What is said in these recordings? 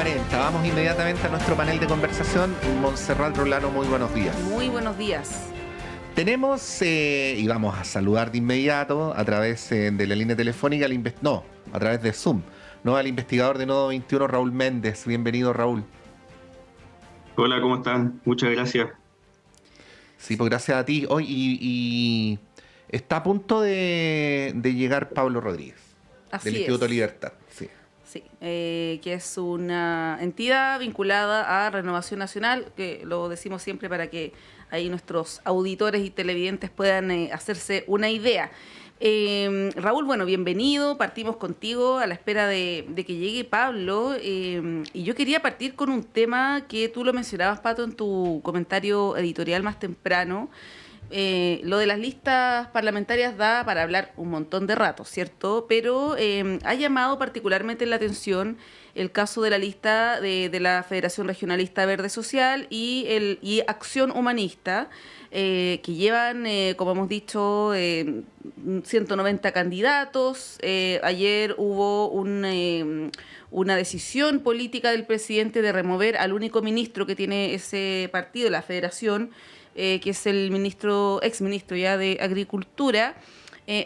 8:40. Vamos inmediatamente a nuestro panel de conversación. Montserrat Rolano, muy buenos días. Muy buenos días. Tenemos, y vamos a saludar de inmediato a través de la línea telefónica, a través de Zoom, ¿no? Al investigador de Nodo 21, Raúl Méndez. Bienvenido, Raúl. Hola, ¿cómo están? Muchas gracias. Sí, pues gracias a ti. Hoy y está a punto de llegar Pablo Rodríguez, del Instituto Libertad. Sí, que es una entidad vinculada a Renovación Nacional, que lo decimos siempre para que ahí nuestros auditores y televidentes puedan hacerse una idea. Raúl, bueno, bienvenido, partimos contigo a la espera de que llegue Pablo, y yo quería partir con un tema que tú lo mencionabas, Pato, en tu comentario editorial más temprano. Lo de las listas parlamentarias da para hablar un montón de rato, ¿cierto? Pero ha llamado particularmente la atención el caso de la lista de la Federación Regionalista Verde Social y Acción Humanista, que llevan, como hemos dicho, 190 candidatos. Ayer hubo una decisión política del presidente de remover al único ministro que tiene ese partido, la Federación, que es el exministro ya de Agricultura,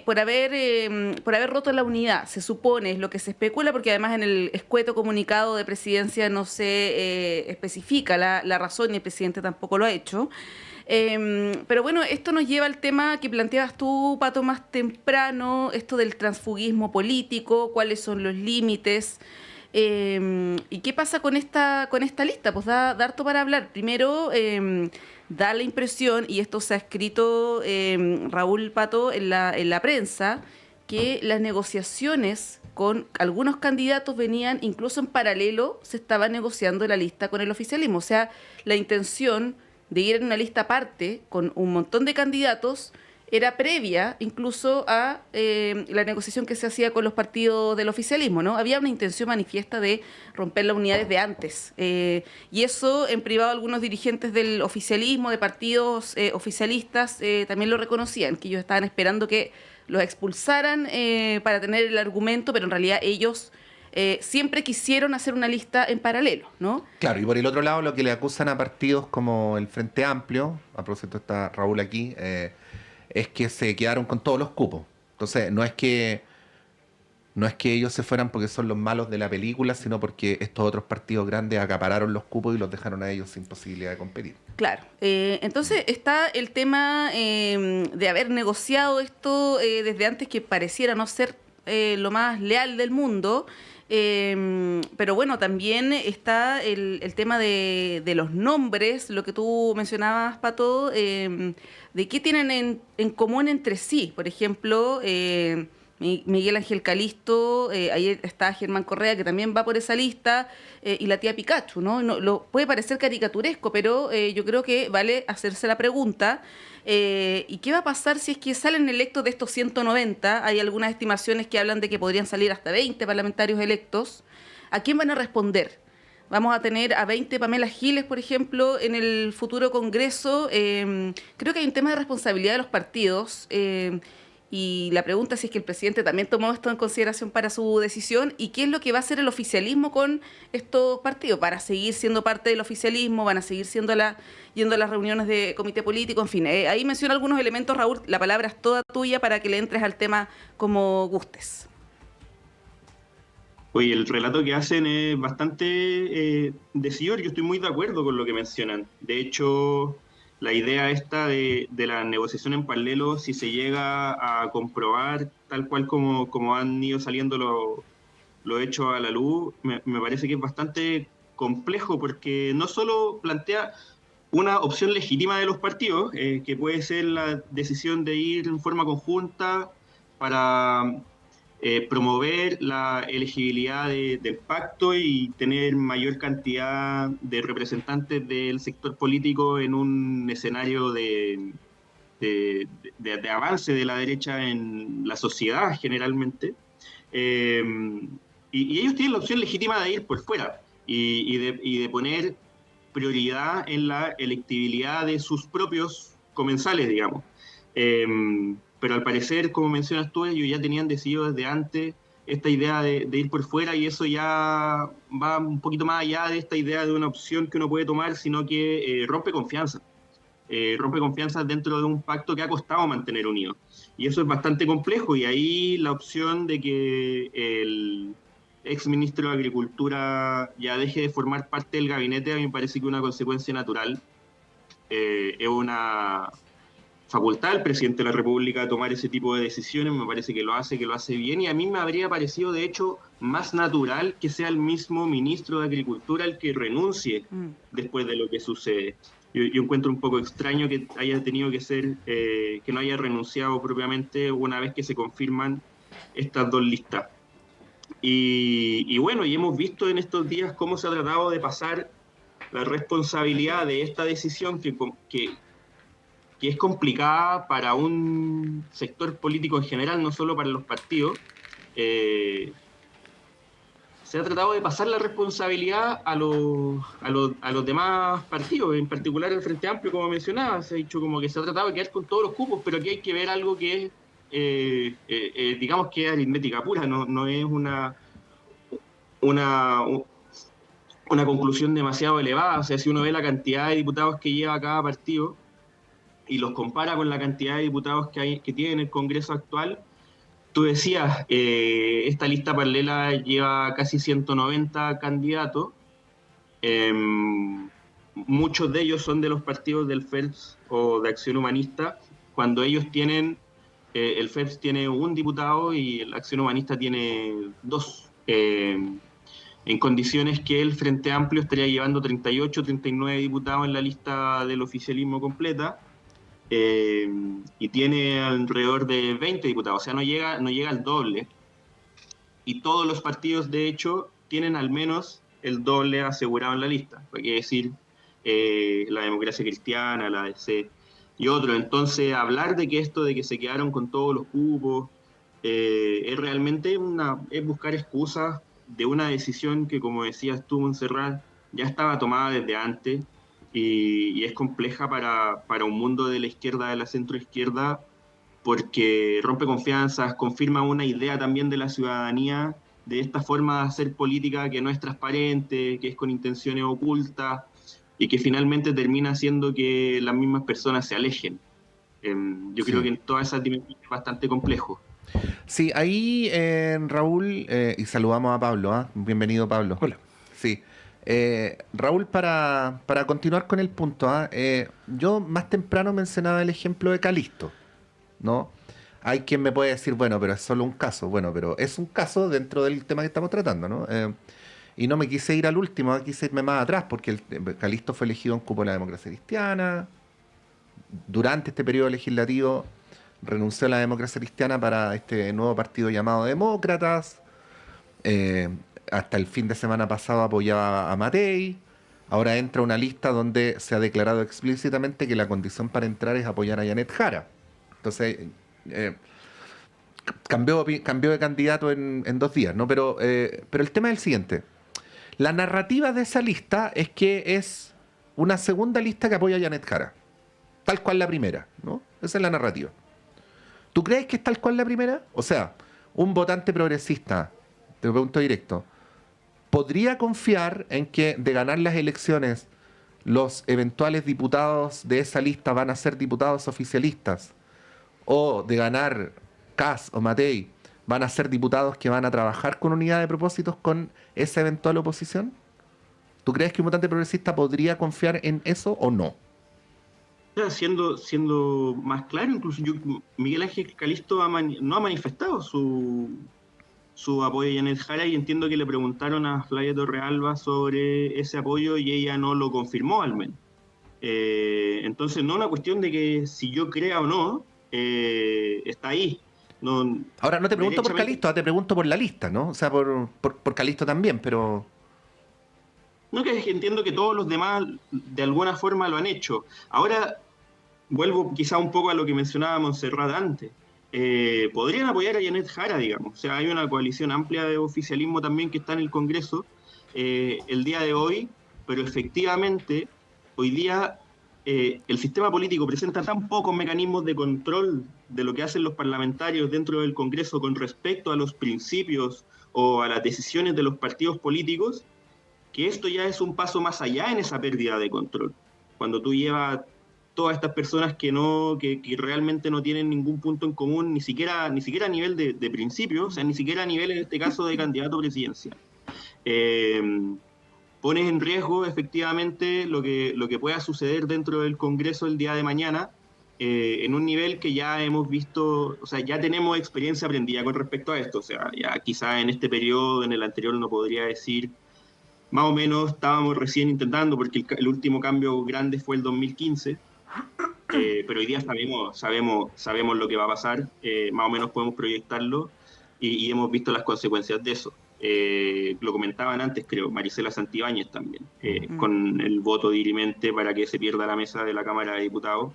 por haber roto la unidad, se supone, es lo que se especula, porque además en el escueto comunicado de presidencia no se especifica la razón, y el presidente tampoco lo ha hecho. Pero bueno, esto nos lleva al tema que planteabas tú, Pato, más temprano, esto del transfugismo político, cuáles son los límites. ¿Y qué pasa con esta lista? Pues da harto para hablar. Primero, da la impresión, y esto se ha escrito, Raúl, Pato, en la prensa, que las negociaciones con algunos candidatos venían incluso en paralelo, se estaba negociando la lista con el oficialismo. O sea, la intención de ir en una lista aparte con un montón de candidatos era previa incluso a la negociación que se hacía con los partidos del oficialismo, ¿no? Había una intención manifiesta de romper la unidad desde antes. Y eso, en privado, algunos dirigentes del oficialismo, de partidos oficialistas, también lo reconocían, que ellos estaban esperando que los expulsaran para tener el argumento, pero en realidad ellos siempre quisieron hacer una lista en paralelo, ¿no? Claro, y por el otro lado, lo que le acusan a partidos como el Frente Amplio, a propósito está Raúl aquí, es que se quedaron con todos los cupos. Entonces, no es que ellos se fueran porque son los malos de la película, sino porque estos otros partidos grandes acapararon los cupos y los dejaron a ellos sin posibilidad de competir. Claro. Entonces está el tema de haber negociado esto desde antes, que pareciera no ser lo más leal del mundo. Pero bueno, también está el tema de los nombres, lo que tú mencionabas, Pato, de qué tienen en común entre sí. Por ejemplo, Miguel Ángel Calisto, ahí está Germán Correa, que también va por esa lista, y la tía Pikachu, ¿no? Puede parecer caricaturesco, pero yo creo que vale hacerse la pregunta. ¿Y qué va a pasar si es que salen electos de estos 190? Hay algunas estimaciones que hablan de que podrían salir hasta 20 parlamentarios electos. ¿A quién van a responder? Vamos a tener a 20 Pamela Giles, por ejemplo, en el futuro Congreso. Creo que hay un tema de responsabilidad de los partidos. Y la pregunta es si es que el presidente también tomó esto en consideración para su decisión, y qué es lo que va a hacer el oficialismo con estos partidos. ¿Para seguir siendo parte del oficialismo? ¿Van a seguir yendo a las reuniones de comité político? En fin, ahí menciona algunos elementos, Raúl. La palabra es toda tuya para que le entres al tema como gustes. Oye, el relato que hacen es bastante decidor. Yo estoy muy de acuerdo con lo que mencionan. De hecho, la idea esta de la negociación en paralelo, si se llega a comprobar tal cual como han ido saliendo los hechos a la luz, me parece que es bastante complejo, porque no solo plantea una opción legítima de los partidos, que puede ser la decisión de ir en forma conjunta para promover la elegibilidad del pacto y tener mayor cantidad de representantes del sector político en un escenario de avance de la derecha en la sociedad generalmente. Y ellos tienen la opción legítima de ir por fuera y de poner prioridad en la electibilidad de sus propios comensales, digamos. Pero al parecer, como mencionas tú, ellos ya tenían decidido desde antes esta idea de ir por fuera, y eso ya va un poquito más allá de esta idea de una opción que uno puede tomar, sino que rompe confianza. Rompe confianza dentro de un pacto que ha costado mantener unido. Y eso es bastante complejo, y ahí la opción de que el ex ministro de Agricultura ya deje de formar parte del gabinete, a mí me parece que es una consecuencia natural. Es una facultad del presidente de la República tomar ese tipo de decisiones, me parece que lo hace bien, y a mí me habría parecido, de hecho, más natural que sea el mismo ministro de Agricultura el que renuncie después de lo que sucede. Yo encuentro un poco extraño que haya tenido que ser, que no haya renunciado propiamente una vez que se confirman estas dos listas. Y bueno, y hemos visto en estos días cómo se ha tratado de pasar la responsabilidad de esta decisión que es complicada para un sector político en general, no solo para los partidos. Se ha tratado de pasar la responsabilidad a los demás partidos, en particular el Frente Amplio, como mencionaba. Se ha dicho como que se ha tratado de quedar con todos los cupos, pero aquí hay que ver algo que es, digamos que es aritmética pura, no es una conclusión demasiado elevada. O sea, si uno ve la cantidad de diputados que lleva cada partido y los compara con la cantidad de diputados que tiene el Congreso actual, tú decías, esta lista paralela lleva casi 190 candidatos, muchos de ellos son de los partidos del FELPS o de Acción Humanista, cuando ellos tienen, el FELPS tiene un diputado y la Acción Humanista tiene dos, en condiciones que el Frente Amplio estaría llevando 38, 39 diputados en la lista del oficialismo completa, y tiene alrededor de 20 diputados, o sea, no llega al doble. Y todos los partidos, de hecho, tienen al menos el doble asegurado en la lista. Hay que decir, la Democracia Cristiana, la ADC y otros. Entonces, hablar de que se quedaron con todos los cupos, es realmente es buscar excusas de una decisión que, como decías tú, Montserrat, ya estaba tomada desde antes. Y es compleja para un mundo de la izquierda, de la centroizquierda, porque rompe confianzas, confirma una idea también de la ciudadanía, de esta forma de hacer política que no es transparente, que es con intenciones ocultas, y que finalmente termina haciendo que las mismas personas se alejen. Yo creo que en todas esas dimensiones es bastante complejo. Sí, ahí, Raúl, y saludamos a Pablo, ¿eh? Bienvenido, Pablo. Hola. Sí. Raúl, para continuar con el punto, yo más temprano mencionaba el ejemplo de Calisto, ¿no? Hay quien me puede decir, bueno, pero es solo un caso. Bueno, pero es un caso dentro del tema que estamos tratando, ¿no? Y no me quise ir al último, quise irme más atrás, porque Calisto fue elegido en cupo de la Democracia Cristiana. Durante este periodo legislativo renunció a la Democracia Cristiana para este nuevo partido llamado Demócratas. Hasta el fin de semana pasado apoyaba a Matei. Ahora entra una lista donde se ha declarado explícitamente que la condición para entrar es apoyar a Janet Jara. Entonces, cambió de candidato en 2 días, ¿no? Pero el tema es el siguiente. La narrativa de esa lista es que es una segunda lista que apoya a Janet Jara. Tal cual la primera, ¿no? Esa es la narrativa. ¿Tú crees que es tal cual la primera? O sea, un votante progresista, te lo pregunto directo, ¿podría confiar en que de ganar las elecciones los eventuales diputados de esa lista van a ser diputados oficialistas? ¿O de ganar Kast o Matei van a ser diputados que van a trabajar con unidad de propósitos con esa eventual oposición? ¿Tú crees que un votante progresista podría confiar en eso o no? Siendo más claro, incluso Miguel Ángel Calisto no ha manifestado su apoyo a Janet Jara, y entiendo que le preguntaron a Flavia Torrealba sobre ese apoyo y ella no lo confirmó, al menos. Entonces, no es una cuestión de que si yo crea o no, está ahí. No, ahora, no te pregunto por Calisto, te pregunto por la lista, ¿no? O sea, por Calisto también, pero... No, que entiendo que todos los demás de alguna forma lo han hecho. Ahora, vuelvo quizá un poco a lo que mencionaba Montserrat antes. Podrían apoyar a Janet Jara, digamos. O sea, hay una coalición amplia de oficialismo también que está en el Congreso el día de hoy, pero efectivamente, hoy día el sistema político presenta tan pocos mecanismos de control de lo que hacen los parlamentarios dentro del Congreso con respecto a los principios o a las decisiones de los partidos políticos, que esto ya es un paso más allá en esa pérdida de control. Cuando tú llevas todas estas personas que realmente no tienen ningún punto en común, ni siquiera a nivel de principio, o sea, ni siquiera a nivel, en este caso, de candidato presidencial. Pones en riesgo, efectivamente, lo que pueda suceder dentro del Congreso el día de mañana, en un nivel que ya hemos visto, o sea, ya tenemos experiencia aprendida con respecto a esto. O sea, ya quizá en este periodo, en el anterior, no podría decir, más o menos estábamos recién intentando, porque el último cambio grande fue el 2015, pero hoy día sabemos lo que va a pasar, más o menos podemos proyectarlo, y hemos visto las consecuencias de eso. Lo comentaban antes, creo, Marisela Santibáñez también, con el voto dirimente para que se pierda la mesa de la Cámara de Diputados.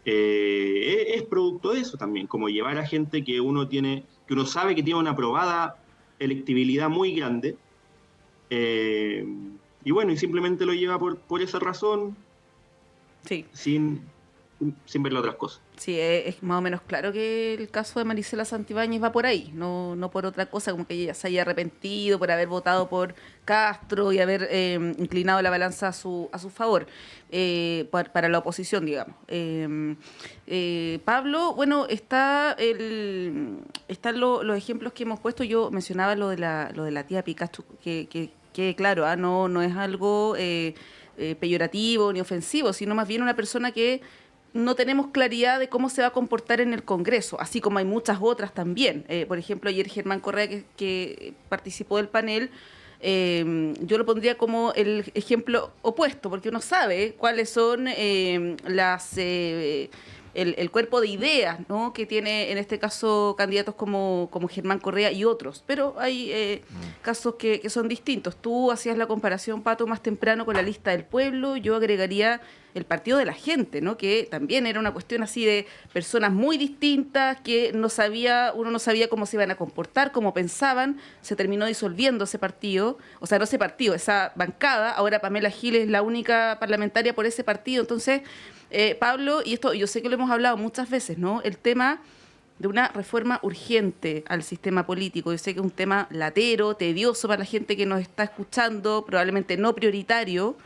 Es producto de eso también, como llevar a gente que uno sabe que tiene una probada electibilidad muy grande, y bueno, y simplemente lo lleva por esa razón, Sí. sin ver las otras cosas. Sí, es más o menos claro que el caso de Marisela Santibáñez va por ahí, no por otra cosa, como que ella se haya arrepentido por haber votado por Castro y haber inclinado la balanza a su favor, para la oposición, digamos. Pablo, bueno, están los ejemplos que hemos puesto. Yo mencionaba lo de la tía Pikachu, que claro, no es algo peyorativo ni ofensivo, sino más bien una persona que no tenemos claridad de cómo se va a comportar en el Congreso, así como hay muchas otras también. Por ejemplo, ayer Germán Correa, que participó del panel, yo lo pondría como el ejemplo opuesto, porque uno sabe cuáles son el cuerpo de ideas, ¿no?, que tiene en este caso candidatos como Germán Correa y otros, pero hay casos que son distintos. Tú hacías la comparación, Pato, más temprano con la lista del pueblo. Yo agregaría el partido de la gente, ¿no?, que también era una cuestión así de personas muy distintas que uno no sabía cómo se iban a comportar, cómo pensaban. Se terminó disolviendo ese partido, o sea, no ese partido, esa bancada. Ahora Pamela Giles es la única parlamentaria por ese partido. Entonces, Pablo, y esto yo sé que lo hemos hablado muchas veces, ¿no?, el tema de una reforma urgente al sistema político. Yo sé que es un tema latero, tedioso para la gente que nos está escuchando, probablemente no prioritario,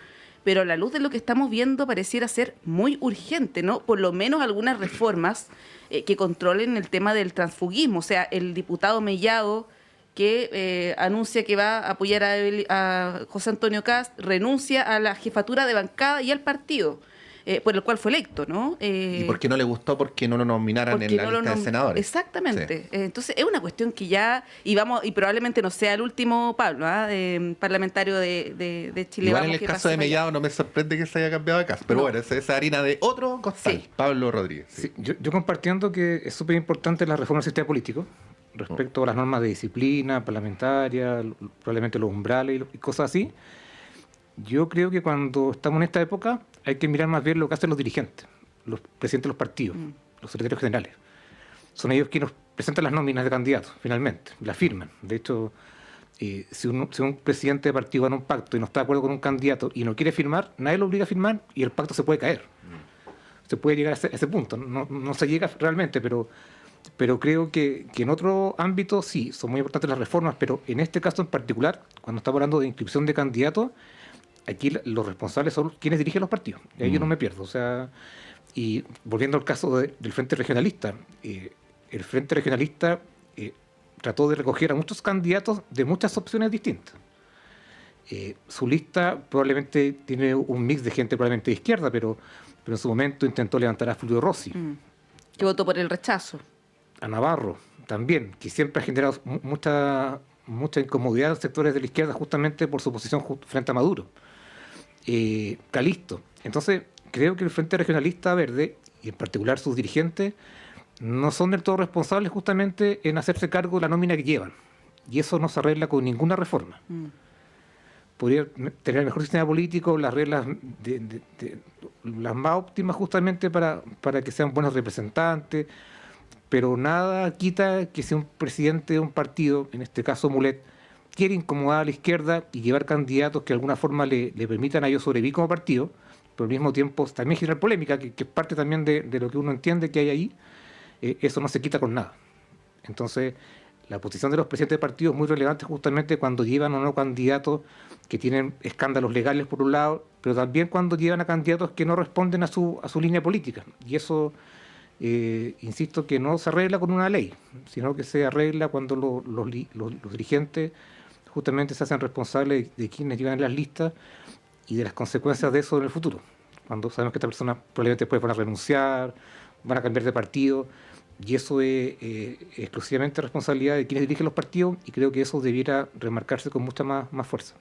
pero a la luz de lo que estamos viendo pareciera ser muy urgente, ¿no? Por lo menos algunas reformas que controlen el tema del transfugismo. O sea, el diputado Mellado, que anuncia que va a apoyar a José Antonio Kast, renuncia a la jefatura de bancada y al partido por el cual fue electo, ¿no? ¿Y por qué no le gustó? Porque no lo nominaran en la lista de senadores. Exactamente. Sí. Entonces, es una cuestión que ya, y probablemente no sea el último, Pablo, parlamentario de Chile. Igual en el caso de Mellado no me sorprende que se haya cambiado de casa, pero bueno, esa es harina de otro costal. Sí. Pablo Rodríguez. Sí. Sí, yo compartiendo que es súper importante la reforma del sistema político respecto a las normas de disciplina parlamentaria, probablemente los umbrales y cosas así. Yo creo que cuando estamos en esta época hay que mirar más bien lo que hacen los dirigentes, los presidentes de los partidos, los secretarios generales. Son ellos quienes presentan las nóminas de candidatos, finalmente, las firman. De hecho, si un presidente de partido gana un pacto y no está de acuerdo con un candidato y no quiere firmar, nadie lo obliga a firmar y el pacto se puede caer. Se puede llegar a ese punto. No se llega realmente, pero creo que en otro ámbito sí, son muy importantes las reformas, pero en este caso en particular, cuando estamos hablando de inscripción de candidatos, aquí los responsables son quienes dirigen los partidos. Y ahí yo no me pierdo. O sea, y volviendo al caso del Frente Regionalista, el Frente Regionalista trató de recoger a muchos candidatos de muchas opciones distintas. Su lista probablemente tiene un mix de gente probablemente de izquierda, pero en su momento intentó levantar a Fulvio Rossi. Que votó por el rechazo. A Navarro también, que siempre ha generado mucha incomodidad en sectores de la izquierda justamente por su posición frente a Maduro. Calisto. Entonces, creo que el Frente Regionalista Verde, y en particular sus dirigentes, no son del todo responsables justamente en hacerse cargo de la nómina que llevan. Y eso no se arregla con ninguna reforma. Podría tener el mejor sistema político, las reglas las más óptimas justamente para que sean buenos representantes, pero nada quita que si un presidente de un partido, en este caso Mulet, quiere incomodar a la izquierda y llevar candidatos que de alguna forma le permitan a ellos sobrevivir como partido, pero al mismo tiempo también generar polémica, que es parte también de lo que uno entiende que hay ahí. Eso no se quita con nada. Entonces, la posición de los presidentes de partidos es muy relevante justamente cuando llevan o no candidatos que tienen escándalos legales por un lado, pero también cuando llevan a candidatos que no responden a su línea política. Y eso, insisto, que no se arregla con una ley, sino que se arregla cuando los dirigentes justamente se hacen responsables de quienes llevan las listas y de las consecuencias de eso en el futuro. Cuando sabemos que esta persona probablemente después van a renunciar, van a cambiar de partido, y eso es exclusivamente responsabilidad de quienes dirigen los partidos, y creo que eso debiera remarcarse con mucha más fuerza.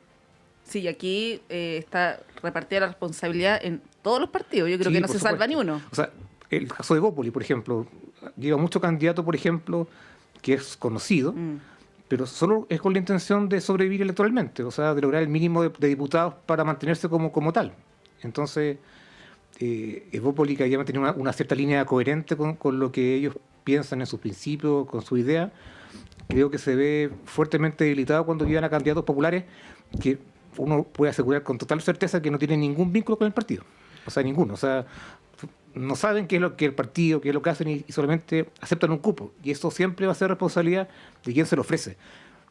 Sí, aquí está repartida la responsabilidad en todos los partidos. Yo creo que no se salva ni uno. O sea, el caso de Evópoli, por ejemplo, lleva mucho candidato, por ejemplo, que es conocido, pero solo es con la intención de sobrevivir electoralmente, o sea, de lograr el mínimo de diputados para mantenerse como tal. Entonces, Evópoli, que había mantenido una cierta línea coherente con lo que ellos piensan en sus principios, con su idea, creo que se ve fuertemente debilitado cuando llevan a candidatos populares que uno puede asegurar con total certeza que no tienen ningún vínculo con el partido. O sea, ninguno. O sea, no saben qué es lo que el partido, qué es lo que hacen, y solamente aceptan un cupo. Y eso siempre va a ser responsabilidad de quien se lo ofrece,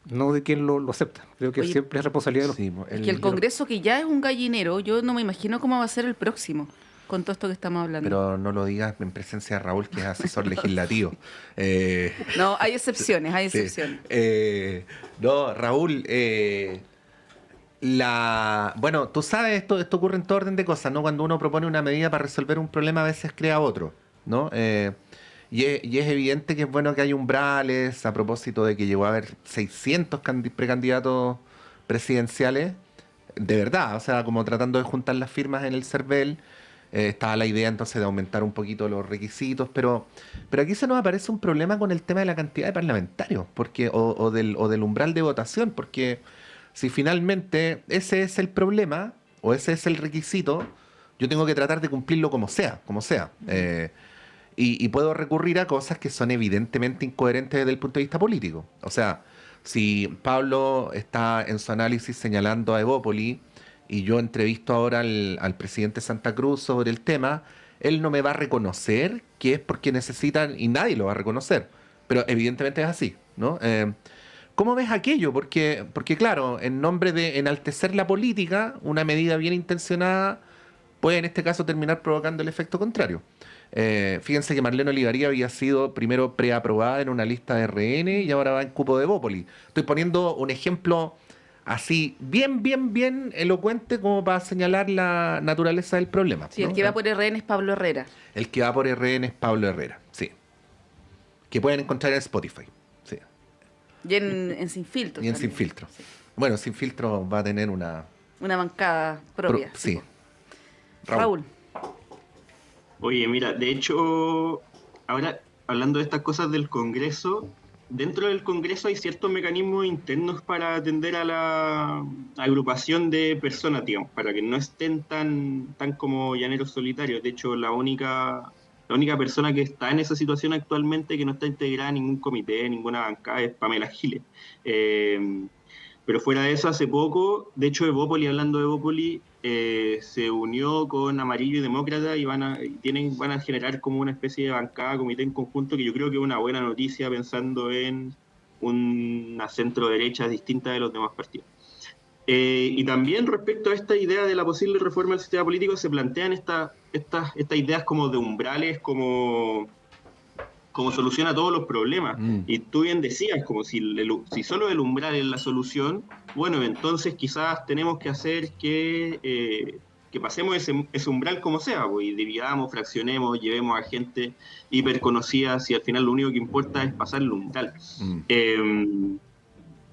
no de quien lo acepta. Creo que siempre es responsabilidad de los... Sí, Es que el Congreso, que ya es un gallinero, yo no me imagino cómo va a ser el próximo, con todo esto que estamos hablando. Pero no lo digas en presencia de Raúl, que es asesor legislativo. No, hay excepciones, hay excepciones. No, Raúl, bueno, tú sabes, esto ocurre en todo orden de cosas, ¿no? Cuando uno propone una medida para resolver un problema, a veces crea otro, ¿no? Y es evidente que es bueno que haya umbrales, a propósito de que llegó a haber 600 precandidatos presidenciales, de verdad, o sea, como tratando de juntar las firmas en el CERVEL. Estaba la idea entonces de aumentar un poquito los requisitos, pero aquí se nos aparece un problema con el tema de la cantidad de parlamentarios, porque o del umbral de votación, porque si finalmente ese es el problema o ese es el requisito, yo tengo que tratar de cumplirlo como sea. Y puedo recurrir a cosas que son evidentemente incoherentes desde el punto de vista político. O sea, si Pablo está en su análisis señalando a Evópoli y yo entrevisto ahora al presidente Santa Cruz sobre el tema, él no me va a reconocer que es porque necesitan, y nadie lo va a reconocer, pero evidentemente es así, ¿no? ¿Cómo ves aquello? Porque claro, en nombre de enaltecer la política, una medida bien intencionada puede en este caso terminar provocando el efecto contrario. Fíjense que Marlene Olivaría había sido primero preaprobada en una lista de RN y ahora va en cupo de Evópoli. Estoy poniendo un ejemplo así bien elocuente como para señalar la naturaleza del problema. Sí, ¿no? El que va por RN es Pablo Herrera. El que va por RN es Pablo Herrera, sí. Que pueden encontrar en Spotify, sí. Y en Sin Filtro. Y en también. Sin Filtro. Sí. Bueno, Sin Filtro va a tener una bancada propia. sí. Raúl. Oye, mira, de hecho, ahora hablando de estas cosas del Congreso, dentro del Congreso hay ciertos mecanismos internos para atender a la agrupación de personas, digamos, para que no estén tan como llaneros solitarios. De hecho, la única persona que está en esa situación actualmente, que no está integrada en ningún comité, ninguna bancada, es Pamela Giles. Pero fuera de eso, hace poco, de hecho, Evópoli, hablando de Evópoli, se unió con Amarillo y Demócrata y van a generar como una especie de bancada, comité en conjunto, que yo creo que es una buena noticia pensando en una centro derecha distinta de los demás partidos. Y también respecto a esta idea de la posible reforma del sistema político, se plantean estas ideas como de umbrales, como solución a todos los problemas. Y tú bien decías, como si solo el umbral es la solución, bueno, entonces quizás tenemos que hacer que pasemos ese umbral como sea, pues, y dividamos, fraccionemos, llevemos a gente hiperconocida, si al final lo único que importa es pasar el umbral.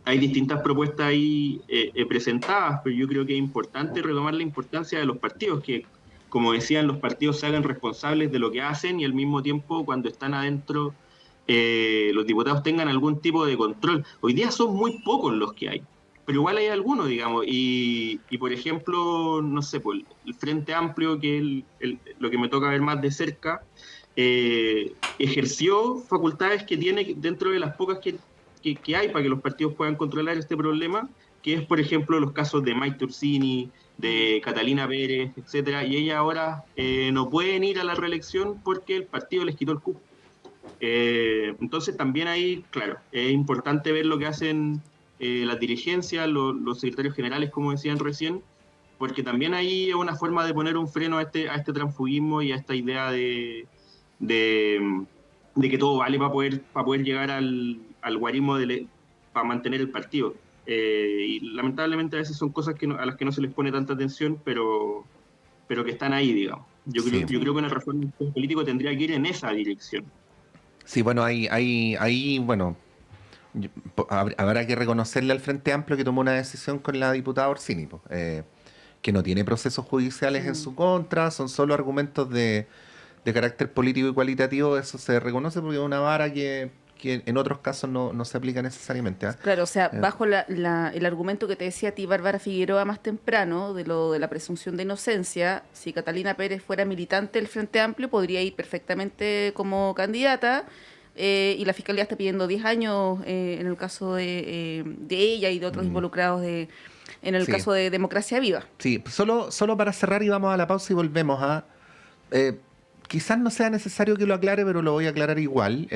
Hay distintas propuestas ahí presentadas, pero yo creo que es importante retomar la importancia de los partidos, que, como decían, los partidos se hagan responsables de lo que hacen y al mismo tiempo, cuando están adentro, los diputados tengan algún tipo de control. Hoy día son muy pocos los que hay, pero igual hay algunos, digamos, y por ejemplo, no sé, pues, el Frente Amplio, que es lo que me toca ver más de cerca, ejerció facultades que tiene dentro de las pocas que hay para que los partidos puedan controlar este problema, que es, por ejemplo, los casos de Maite Ursini, de Catalina Pérez, etcétera, y ellas ahora no pueden ir a la reelección porque el partido les quitó el cupo. Entonces también ahí, claro, es importante ver lo que hacen las dirigencias, los secretarios generales, como decían recién, porque también ahí es una forma de poner un freno a este transfugismo y a esta idea de que todo vale para poder llegar al guarismo para mantener el partido. Y lamentablemente a veces son cosas a las que no se les pone tanta atención, pero que están ahí, digamos. Yo creo que una reforma del sistema político tendría que ir en esa dirección. Sí, bueno, ahí bueno, habrá que reconocerle al Frente Amplio que tomó una decisión con la diputada Orsini, que no tiene procesos judiciales en su contra, son solo argumentos de carácter político y cualitativo. Eso se reconoce porque es una vara que en otros casos no se aplica necesariamente. Claro, o sea, bajo el argumento que te decía a ti Bárbara Figueroa más temprano, de la presunción de inocencia, si Catalina Pérez fuera militante del Frente Amplio, podría ir perfectamente como candidata, y la Fiscalía está pidiendo 10 años en el caso de ella y de otros involucrados en el caso de Democracia Viva. Sí, solo para cerrar y vamos a la pausa y volvemos a... quizás no sea necesario que lo aclare, pero lo voy a aclarar igual.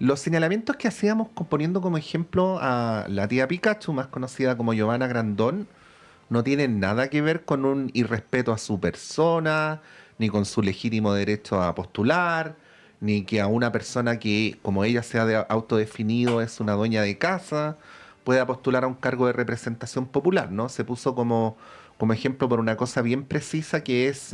Los señalamientos que hacíamos poniendo como ejemplo a la tía Pikachu, más conocida como Giovanna Grandón, no tienen nada que ver con un irrespeto a su persona, ni con su legítimo derecho a postular, ni que a una persona que, como ella se ha autodefinido, es una dueña de casa, pueda postular a un cargo de representación popular, ¿no? Se puso como ejemplo por una cosa bien precisa, que es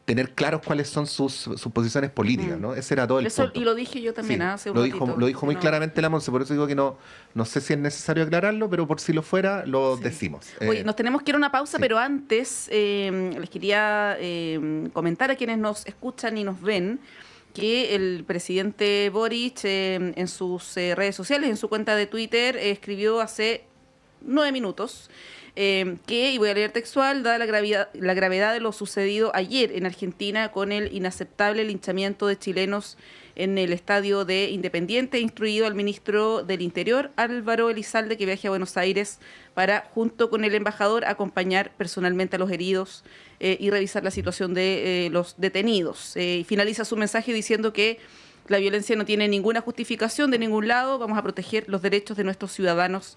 tener claros cuáles son sus posiciones políticas, ¿no? Ese era todo el punto. Y lo dije yo también hace un ratito. Lo dijo muy claramente la Monse, por eso digo que no sé si es necesario aclararlo, pero por si lo fuera, lo decimos. Oye, nos tenemos que ir a una pausa, pero antes les quería comentar a quienes nos escuchan y nos ven que el presidente Boric en sus redes sociales, en su cuenta de Twitter, escribió hace 9 minutos que, y voy a leer textual, dada la gravedad de lo sucedido ayer en Argentina con el inaceptable linchamiento de chilenos en el estadio de Independiente, instruido al ministro del Interior, Álvaro Elizalde, que viaje a Buenos Aires para, junto con el embajador, acompañar personalmente a los heridos y revisar la situación de los detenidos. Y finaliza su mensaje diciendo que la violencia no tiene ninguna justificación de ningún lado. Vamos a proteger los derechos de nuestros ciudadanos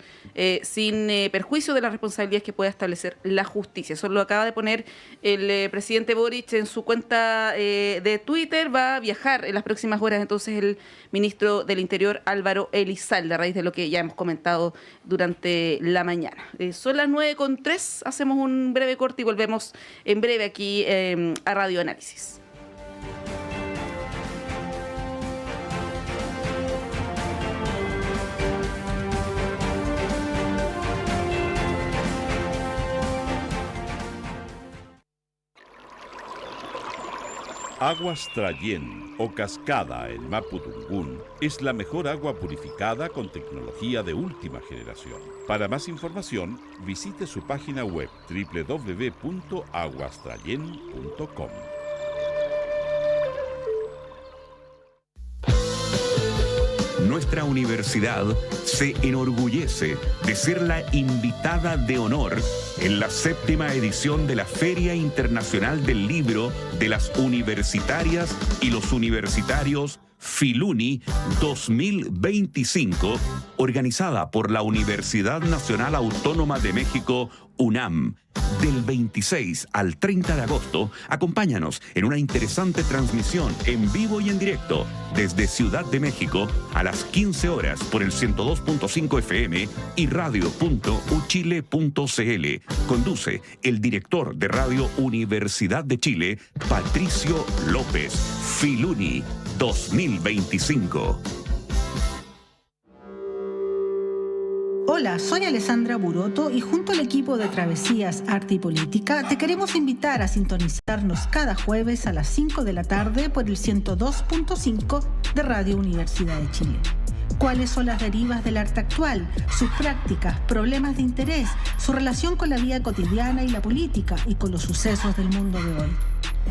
sin perjuicio de las responsabilidades que pueda establecer la justicia. Eso lo acaba de poner el presidente Boric en su cuenta de Twitter. Va a viajar en las próximas horas entonces el ministro del Interior, Álvaro Elizalde, a raíz de lo que ya hemos comentado durante la mañana. Son las 9:03, hacemos un breve corte y volvemos en breve aquí a Radio Análisis. Aguas Trayén o Cascada en Mapudungún es la mejor agua purificada con tecnología de última generación. Para más información, visite su página web www.aguastrayen.com. Nuestra universidad se enorgullece de ser la invitada de honor en la 7ª edición de la Feria Internacional del Libro de las Universitarias y los Universitarios Filuni 2025, organizada por la Universidad Nacional Autónoma de México, UNAM. Del 26 al 30 de agosto, acompáñanos en una interesante transmisión en vivo y en directo desde Ciudad de México a las 15 horas por el 102.5 FM y radio.uchile.cl. Conduce el director de Radio Universidad de Chile, Patricio López. Filuni 2025. Hola, soy Alessandra Buroto y junto al equipo de Travesías, Arte y Política te queremos invitar a sintonizarnos cada jueves a las 5 de la tarde por el 102.5 de Radio Universidad de Chile. ¿Cuáles son las derivas del arte actual, sus prácticas, problemas de interés, su relación con la vida cotidiana y la política y con los sucesos del mundo de hoy?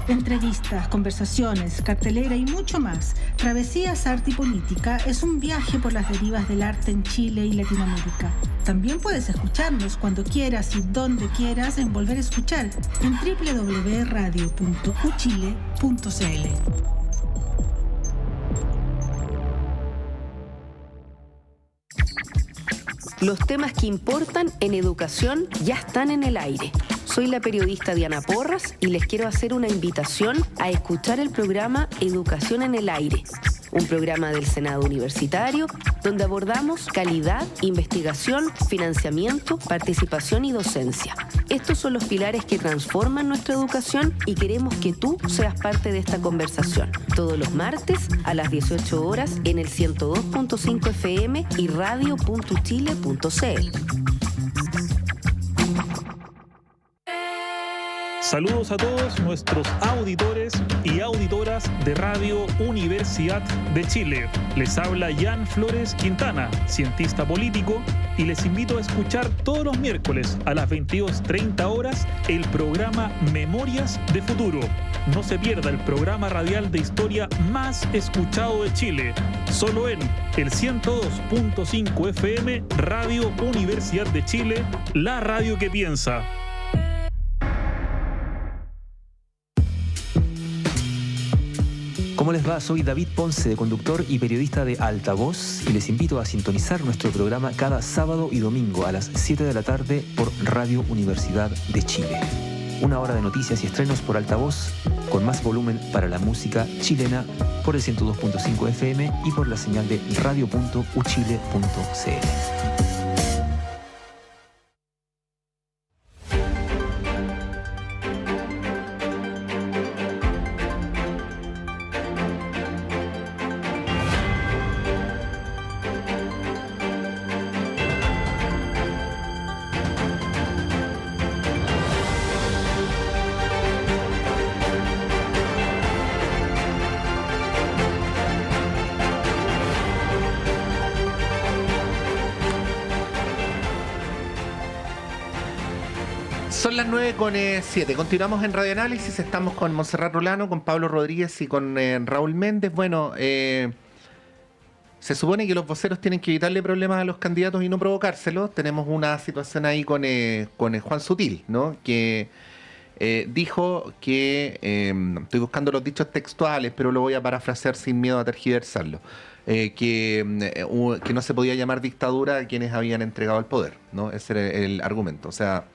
Entrevistas, conversaciones, cartelera y mucho más. Travesías Arte y Política es un viaje por las derivas del arte en Chile y Latinoamérica. También puedes escucharnos cuando quieras y donde quieras en Volver a Escuchar en www.radio.uchile.cl. Los temas que importan en educación ya están en el aire. Soy la periodista Diana Porras y les quiero hacer una invitación a escuchar el programa Educación en el Aire, un programa del Senado Universitario donde abordamos calidad, investigación, financiamiento, participación y docencia. Estos son los pilares que transforman nuestra educación y queremos que tú seas parte de esta conversación. Todos los martes a las 18 horas en el 102.5 FM y radio.uchile.cl. Saludos a todos nuestros auditores y auditoras de Radio Universidad de Chile. Les habla Jan Flores Quintana, cientista político, y les invito a escuchar todos los miércoles a las 22:30 horas el programa Memorias de Futuro. No se pierda el programa radial de historia más escuchado de Chile, solo en el 102.5 FM Radio Universidad de Chile, la radio que piensa. ¿Cómo les va? Soy David Ponce, conductor y periodista de Altavoz, y les invito a sintonizar nuestro programa cada sábado y domingo a las 7 de la tarde por Radio Universidad de Chile. Una hora de noticias y estrenos por Altavoz, con más volumen para la música chilena por el 102.5 FM y por la señal de radio.uchile.cl. Son las 9:07. Continuamos en Radio Análisis. Estamos con Montserrat Rolano, con Pablo Rodríguez y con Raúl Méndez. Bueno, se supone que los voceros tienen que evitarle problemas a los candidatos y no provocárselos. Tenemos una situación ahí con Juan Sutil, ¿no? Que dijo que, estoy buscando los dichos textuales, pero lo voy a parafrasear sin miedo a tergiversarlo, que no se podía llamar dictadura a quienes habían entregado el poder, ¿no? Ese era el argumento. O sea,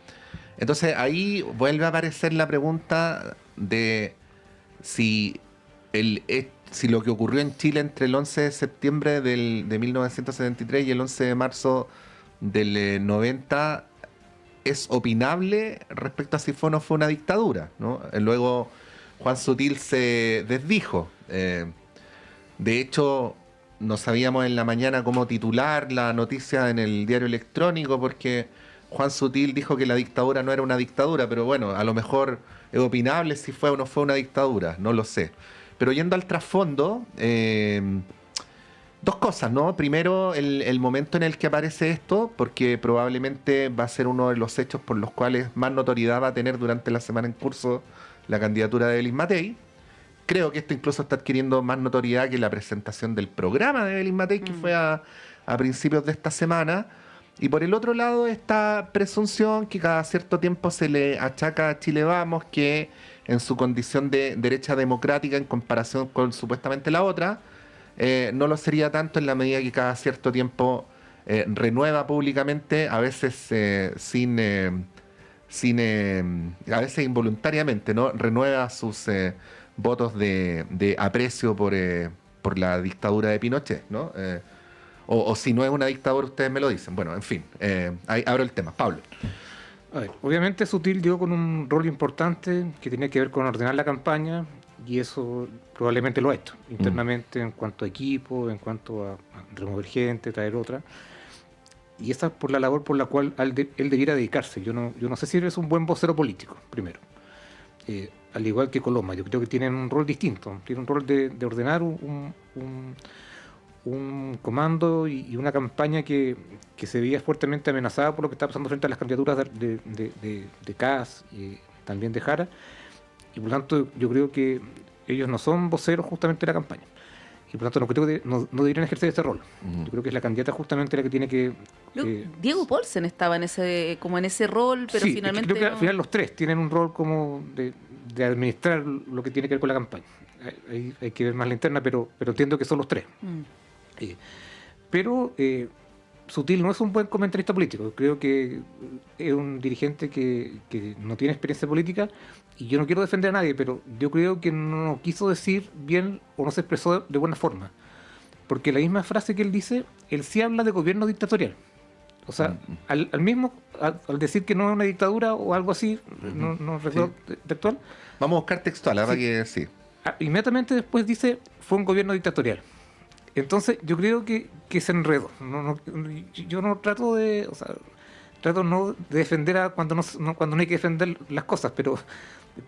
entonces ahí vuelve a aparecer la pregunta de si lo que ocurrió en Chile entre el 11 de septiembre de 1973 y el 11 de marzo del 90 es opinable respecto a si fue o no fue una dictadura, ¿no? Luego Juan Sutil se desdijo. De hecho, no sabíamos en la mañana cómo titular la noticia en el diario electrónico porque Juan Sutil dijo que la dictadura no era una dictadura, pero bueno, a lo mejor es opinable si fue o no fue una dictadura, no lo sé. Pero yendo al trasfondo, dos cosas, ¿no? Primero, el momento en el que aparece esto, porque probablemente va a ser uno de los hechos por los cuales más notoriedad va a tener durante la semana en curso la candidatura de Evelyn Matei. Creo que esto incluso está adquiriendo más notoriedad que la presentación del programa de Evelyn Matei, que fue a principios de esta semana. Y por el otro lado, esta presunción que cada cierto tiempo se le achaca a Chile Vamos, que en su condición de derecha democrática en comparación con supuestamente la otra, no lo sería tanto en la medida que cada cierto tiempo renueva públicamente, a veces a veces involuntariamente, ¿no? Renueva sus votos de aprecio por la dictadura de Pinochet, ¿no? O si no es una dictadura, ustedes me lo dicen. Bueno, en fin, ahí abro el tema. Pablo. A ver, obviamente Sutil llegó con un rol importante que tenía que ver con ordenar la campaña, y eso probablemente lo ha hecho internamente en cuanto a equipo, en cuanto a remover gente, traer otra. Y esa es por la labor por la cual él debiera dedicarse. Yo no sé si es un buen vocero político, primero. Al igual que Coloma, yo creo que tienen un rol distinto. Tienen un rol de ordenar un comando y una campaña que se veía fuertemente amenazada por lo que está pasando frente a las candidaturas de Kass y también de Jara, y por lo tanto yo creo que ellos no son voceros justamente de la campaña. Y por lo tanto no creo que no deberían ejercer ese rol. Yo creo que es la candidata justamente la que tiene que... Diego Paulsen estaba en ese rol, pero sí, finalmente... creo que al final los tres tienen un rol como de administrar lo que tiene que ver con la campaña. Hay que ver más la interna, pero entiendo que son los tres. Pero Sutil no es un buen comentarista político. Creo que es un dirigente que no tiene experiencia política, y yo no quiero defender a nadie, pero yo creo que no quiso decir bien o no se expresó de buena forma. Porque la misma frase que él dice, él sí habla de gobierno dictatorial. O sea, al decir que no es una dictadura o algo así, no recuerdo textual. Vamos a buscar textual, la verdad Sí. que sí. Inmediatamente después dice, fue un gobierno dictatorial. Entonces yo creo que se enredó. Yo no trato de... O sea, trato no de defender cuando no hay que defender las cosas, pero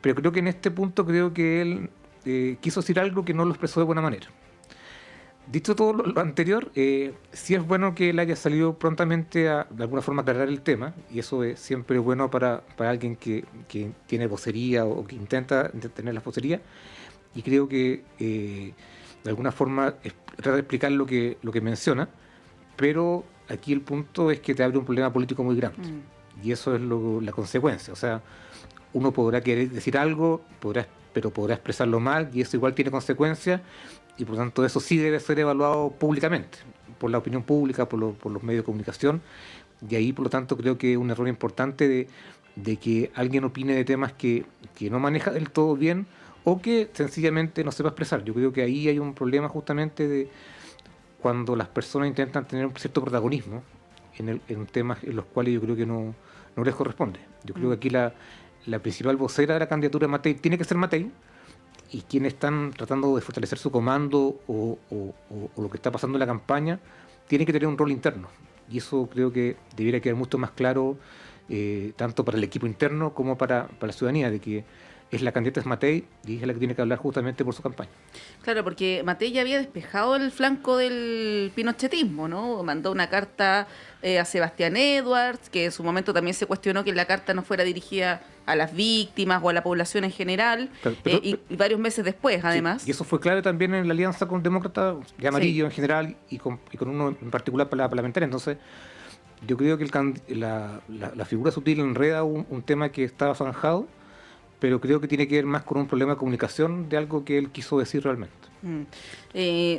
creo que en este punto creo que él quiso decir algo que no lo expresó de buena manera. Dicho todo lo anterior, sí es bueno que él haya salido prontamente a de alguna forma aclarar el tema, y eso es siempre bueno para alguien que tiene vocería o que intenta tener la vocería, y creo que de alguna forma trata de explicar lo que menciona, pero aquí el punto es que te abre un problema político muy grande, y eso es la consecuencia. O sea, uno podrá querer decir algo, pero podrá expresarlo mal, y eso igual tiene consecuencias, y por lo tanto eso sí debe ser evaluado públicamente, por la opinión pública, por los medios de comunicación, y ahí por lo tanto creo que es un error importante de que alguien opine de temas que no maneja del todo bien, o que sencillamente no sepa expresar. Yo creo que ahí hay un problema justamente de cuando las personas intentan tener un cierto protagonismo en temas en los cuales yo creo que no les corresponde. Yo creo que aquí la principal vocera de la candidatura de Matei tiene que ser Matei, y quienes están tratando de fortalecer su comando o lo que está pasando en la campaña tienen que tener un rol interno, y eso creo que debiera quedar mucho más claro, tanto para el equipo interno como para la ciudadanía, de que es la candidata es Matei, y es la que tiene que hablar justamente por su campaña. Claro, porque Matei ya había despejado el flanco del pinochetismo, ¿no? Mandó una carta a Sebastián Edwards, que en su momento también se cuestionó que la carta no fuera dirigida a las víctimas o a la población en general, y varios meses después, además. Sí, y eso fue clave también en la alianza con demócratas de amarillo en general, y con uno en particular para la parlamentaria. Entonces, yo creo que la figura Sutil enreda un tema que estaba zanjado, pero creo que tiene que ver más con un problema de comunicación de algo que él quiso decir realmente.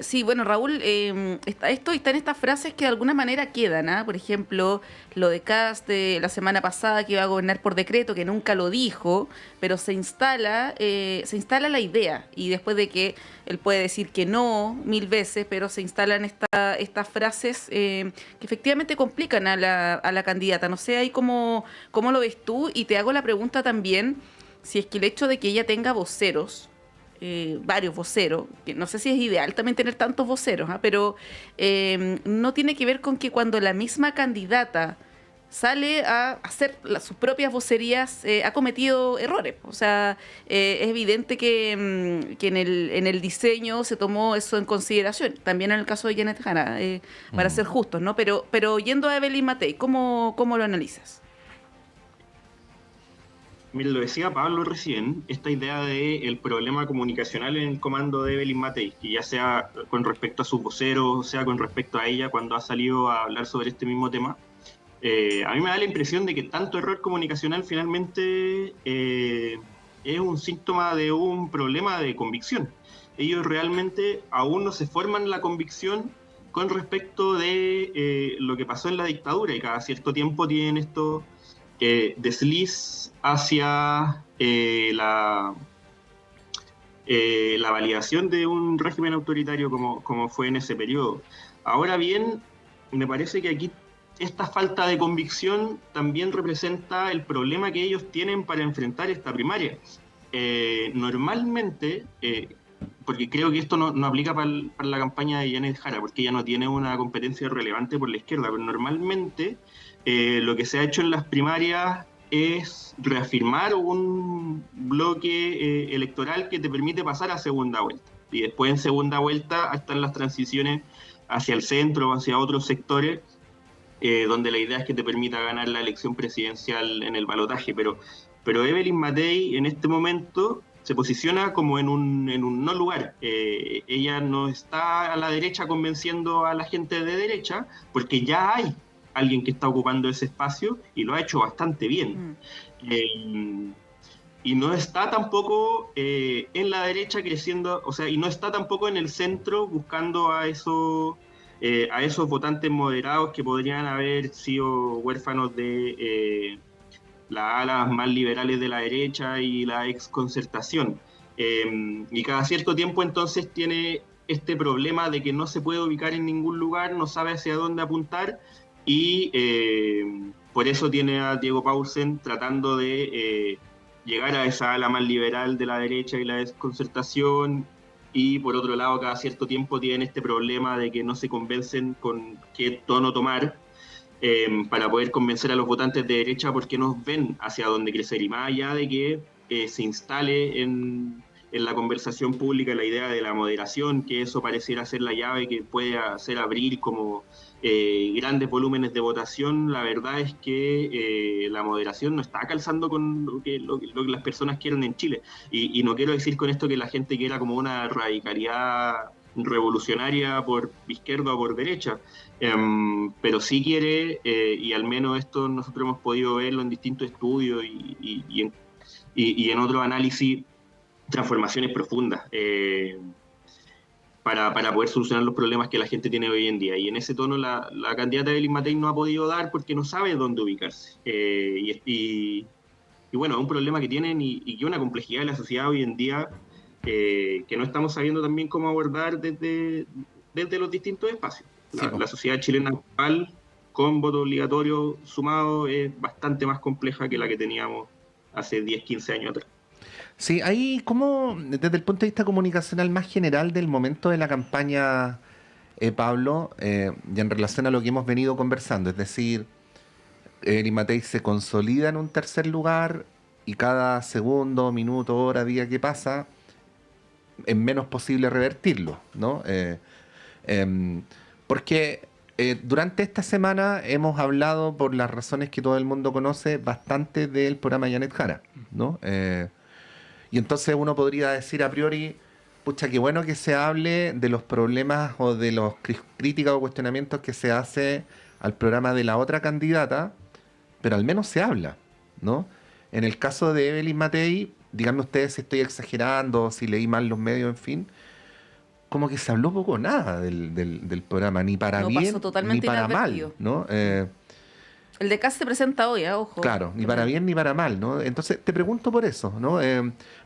Sí, bueno, Raúl, está en estas frases que de alguna manera quedan, ¿ah? Por ejemplo, lo de Kast de la semana pasada, que iba a gobernar por decreto, que nunca lo dijo, pero se instala la idea, y después de que él puede decir que no 1000 veces, pero se instalan estas frases que efectivamente complican a la candidata. No sé ahí cómo lo ves tú, y te hago la pregunta también, si es que el hecho de que ella tenga voceros, varios voceros, que no sé si es ideal también tener tantos voceros, pero no tiene que ver con que cuando la misma candidata sale a hacer sus propias vocerías, ha cometido errores. O sea, es evidente que en el diseño se tomó eso en consideración, también en el caso de Janet Jara, para ser justos, ¿no? Pero yendo a Evelyn Matei, ¿cómo lo analizas? Mira, lo decía Pablo recién, esta idea del problema comunicacional en el comando de Evelyn Matei, que ya sea con respecto a sus voceros, sea con respecto a ella cuando ha salido a hablar sobre este mismo tema, a mí me da la impresión de que tanto error comunicacional finalmente es un síntoma de un problema de convicción. Ellos realmente aún no se forman la convicción con respecto de lo que pasó en la dictadura, y cada cierto tiempo tienen esto desliz hacia la validación de un régimen autoritario como fue en ese periodo. Ahora bien, me parece que aquí esta falta de convicción también representa el problema que ellos tienen para enfrentar esta primaria. Normalmente, porque creo que esto no aplica para la campaña de Janet Jara, porque ella no tiene una competencia relevante por la izquierda, pero normalmente lo que se ha hecho en las primarias es reafirmar un bloque electoral que te permite pasar a segunda vuelta. Y después en segunda vuelta están las transiciones hacia el centro o hacia otros sectores, donde la idea es que te permita ganar la elección presidencial en el balotaje. Pero Evelyn Matei en este momento se posiciona como en un no lugar. Ella no está a la derecha convenciendo a la gente de derecha, porque ya hay alguien que está ocupando ese espacio y lo ha hecho bastante bien. Y no está tampoco en la derecha creciendo, o sea, y no está tampoco en el centro buscando a esos votantes moderados que podrían haber sido huérfanos de las alas más liberales de la derecha y la exconcertación. Y cada cierto tiempo entonces tiene este problema de que no se puede ubicar en ningún lugar, no sabe hacia dónde apuntar, y por eso tiene a Diego Paulsen tratando de llegar a esa ala más liberal de la derecha y la desconcertación, y por otro lado cada cierto tiempo tienen este problema de que no se convencen con qué tono tomar para poder convencer a los votantes de derecha, porque nos ven hacia dónde crecer, y más allá de que se instale en la conversación pública la idea de la moderación, que eso pareciera ser la llave que puede hacer abrir como grandes volúmenes de votación. La verdad es que la moderación no está calzando con lo que las personas quieren en Chile. Y no quiero decir con esto que la gente quiera como una radicalidad revolucionaria por izquierda o por derecha, pero sí quiere, y al menos esto nosotros hemos podido verlo en distintos estudios y en otros análisis, transformaciones profundas para poder solucionar los problemas que la gente tiene hoy en día. Y en ese tono la candidata Evelyn Matei no ha podido dar porque no sabe dónde ubicarse. Y bueno, es un problema que tienen y que una complejidad de la sociedad hoy en día que no estamos sabiendo también cómo abordar desde los distintos espacios. La sociedad chilena actual, con voto obligatorio sumado, es bastante más compleja que la que teníamos hace 10, 15 años atrás. Sí, ahí como desde el punto de vista comunicacional más general del momento de la campaña, Pablo, y en relación a lo que hemos venido conversando, es decir, Evelyn Matei se consolida en un tercer lugar y cada segundo, minuto, hora, día que pasa, es menos posible revertirlo, ¿no? Porque durante esta semana hemos hablado, por las razones que todo el mundo conoce, bastante del programa Janet Jara, ¿no? Y entonces uno podría decir a priori, pucha, qué bueno que se hable de los problemas o de los críticas o cuestionamientos que se hace al programa de la otra candidata, pero al menos se habla, ¿no? En el caso de Evelyn Matei, díganme ustedes si estoy exagerando, si leí mal los medios, en fin, como que se habló poco o nada del programa, ni para bien ni para mal, ¿no? El de Kass se presenta hoy, ojo. Claro, ni para bien ni para mal, ¿no? Entonces te pregunto por eso, ¿no?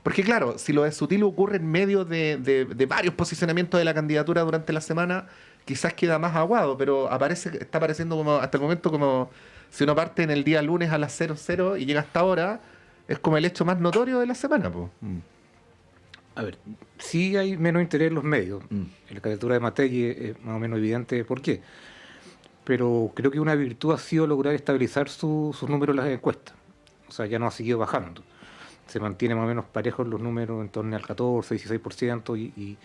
Porque claro, si lo de Sutil ocurre en medio de varios posicionamientos de la candidatura durante la semana, quizás queda más aguado, pero está apareciendo como hasta el momento como si uno parte en el día lunes a las 00 y llega hasta ahora, es como el hecho más notorio de la semana, pues. A ver, sí hay menos interés en los medios. En la candidatura de Matei es más o menos evidente por qué. Pero creo que una virtud ha sido lograr estabilizar sus números en las encuestas. O sea, ya no ha seguido bajando. Se mantiene más o menos parejos los números en torno al 14, 16%,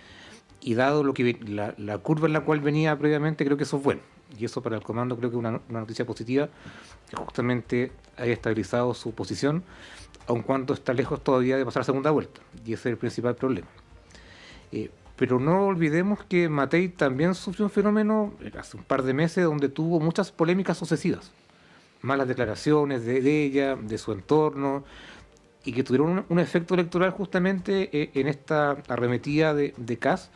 y dado lo que la curva en la cual venía previamente, creo que eso es bueno. Y eso para el comando creo que es una noticia positiva, que justamente haya estabilizado su posición, aun cuando está lejos todavía de pasar a segunda vuelta. Y ese es el principal problema. Pero no olvidemos que Matei también sufrió un fenómeno hace un par de meses donde tuvo muchas polémicas sucesivas. Malas declaraciones de ella, de su entorno, y que tuvieron un efecto electoral justamente en esta arremetida de Kass,